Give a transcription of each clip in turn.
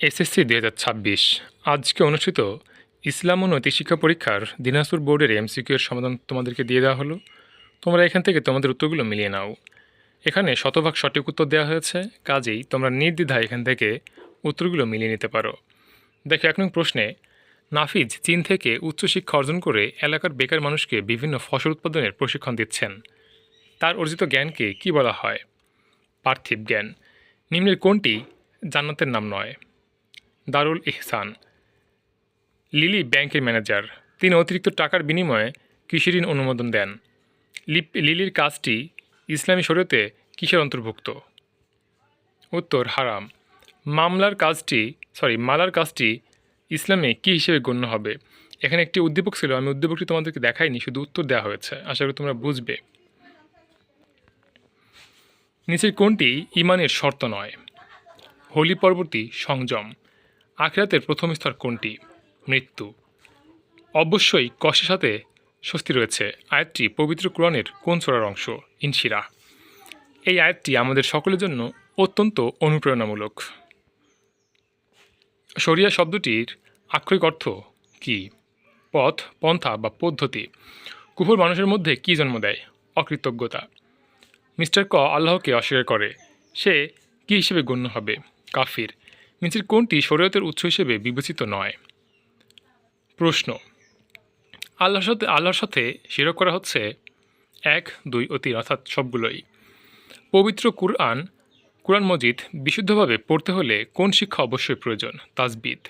SSC ২০২৬ আজকে অনুষ্ঠিত ইসলাম ও নৈতিক শিক্ষা পরীক্ষার দিনাজপুর বোর্ডের এমসিকিউ এর সমাধান তোমাদেরকে দিয়ে দেওয়া হলো। তোমরা এখান থেকে তোমাদের উত্তরগুলো মিলিয়ে নাও। এখানে শতভাগ সঠিক উত্তর দেওয়া হয়েছে, কাজেই তোমরা নির্দ্বিধায় এখান থেকে উত্তরগুলো মিলিয়ে নিতে পারো। দেখো, ১ নং প্রশ্নে নাফিজ চীন থেকে উচ্চশিক্ষা অর্জন করে এলাকার বেকার মানুষকে বিভিন্ন ফসল উৎপাদনের প্রশিক্ষণ দিচ্ছেন। তার অর্জিত জ্ঞানকে কি বলা হয়? পার্থিব জ্ঞান। নিম্নের কোনটি জান্নাতের নাম নয়? দারুল ইহসান। লিলি ব্যাংকের ম্যানেজার। তিনি অতিরিক্ত টাকার বিনিময়ে কৃষি ঋণ অনুমোদন দেন। লিলির কাজটি ইসলামী শরীয়তে কিসের অন্তর্ভুক্ত? উত্তর হারাম। মালার কাজটি ইসলামে কী হিসেবে গণ্য হবে? এখানে একটি উদ্দীপক ছিল, আমি উদ্দীপকটি তোমাদেরকে দেখাইনি, শুধু উত্তর দেওয়া হয়েছে, আশা করি তোমরা বুঝবে। নিচের কোনটি ঈমানের শর্ত নয়? হোলি পরবর্তী সংযম। আখিরাতের প্রথম স্তর কোনটি? মৃত্যু। অবশ্যই কষ্টের সাথে স্বস্তি রয়েছে। আয়াতটি পবিত্র কোরআনের কোন সূরার অংশ? ইনশিরাহ। এই আয়াতটি আমাদের সকলের জন্য অত্যন্ত অনুপ্রেরণামূলক। শরিয়া শব্দটির আক্ষরিক অর্থ কী? পথ, পন্থা বা পদ্ধতি। কুফর মানুষের মধ্যে কী জন্ম দেয়? অকৃতজ্ঞতা। মিস্টার ক আল্লাহকে অস্বীকার করে, সে কী হিসেবে গণ্য হবে? কাফির। নিচের কোনটি শরীয়তের উৎস হিসেবে বিবেচিত নয়? প্রশ্ন। আল্লাহর সাথে শিরক করা হচ্ছে ১, ২ ও ৩, অর্থাৎ সবগুলোই। পবিত্র কুরআন মজিদ বিশুদ্ধভাবে পড়তে হলে কোন শিক্ষা অবশ্যই প্রয়োজন? তাজবিদ।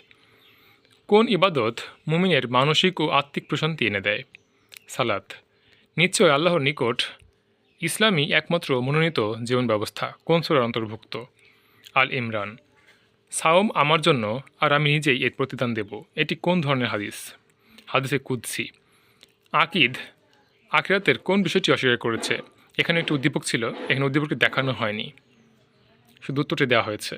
কোন ইবাদত মুমিনের মানসিক ও আত্মিক প্রশান্তি এনে দেয়? সালাত। নিশ্চয় আল্লাহর নিকট ইসলামই একমাত্র মনোনীত জীবন ব্যবস্থা। কোন সূরার অন্তর্ভুক্ত? আল ইমরান। সাওম আমার জন্য, আর আমি নিজেই এর প্রতিদান দেব। এটি কোন ধরনের হাদিস? হাদিসে কুদসি। আখিরাতের কোন বিষয়টি অস্বীকার করেছে? এখানে একটি উদ্দীপক ছিল, এখানে উদ্দীপকটি দেখানো হয়নি, শুধু উত্তরটি দেওয়া হয়েছে।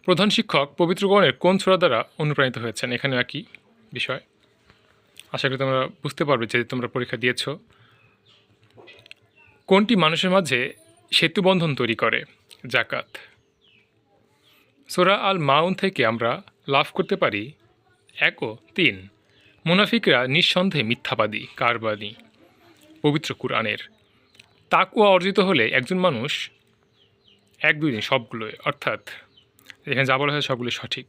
প্রধান শিক্ষক পবিত্র কোরআনের কোন সূরা দ্বারা অনুপ্রাণিত হয়েছেন? এখানেও একই বিষয়। আশা করি তোমরা বুঝতে পারবে যে তোমরা পরীক্ষা দিয়েছ। কোনটি মানুষের মাঝে সেতুবন্ধন তৈরি করে? জাকাত। সূরা আল মাউন থেকে আমরা লাভ করতে পারি ১ ও ৩, মুনাফিকরা নিঃসন্দেহে মিথ্যাবাদী। কার বাণী? পবিত্র কুরআনের। তাকওয়া অর্জিত হলে একজন মানুষ ১, ২ দিন সবগুলোই, অর্থাৎ এখানে যা বলা হয় সবগুলো সঠিক।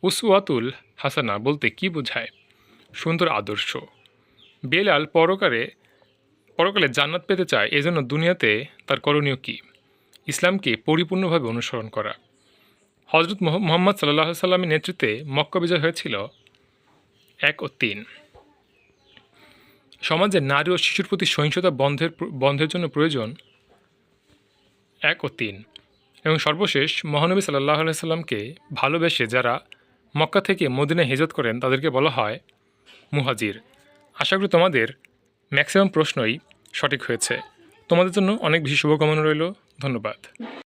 উসওয়াতুল হাসানা বলতে কি বোঝায়? সুন্দর আদর্শ। বেলাল পরকালে জান্নাত পেতে চায়, এজন্য দুনিয়াতে তার করণীয় কী? ইসলামকে পরিপূর্ণভাবে অনুসরণ করা। হজরত মুহাম্মদ সাল্লাল্লাহু আলাইহি সাল্লামের নেতৃত্বে মক্কা বিজয় হয়েছিল ১ ও ৩। সমাজে নারী ও শিশুর প্রতি সহিংসতা বন্ধের জন্য প্রয়োজন ১ ও ৩। এবং সর্বশেষ, মহানবী সাল্লাল্লাহু আলাইহি সাল্লামকে ভালোবেসে যারা মক্কা থেকে মদিনায় হিজরত করেন তাদেরকে বলা হয় মুহাজির। আশা করি তোমাদের ম্যাক্সিমাম প্রশ্নই সঠিক হয়েছে। তোমাদের জন্য অনেক বেশি শুভকামনা রইল। ধন্যবাদ।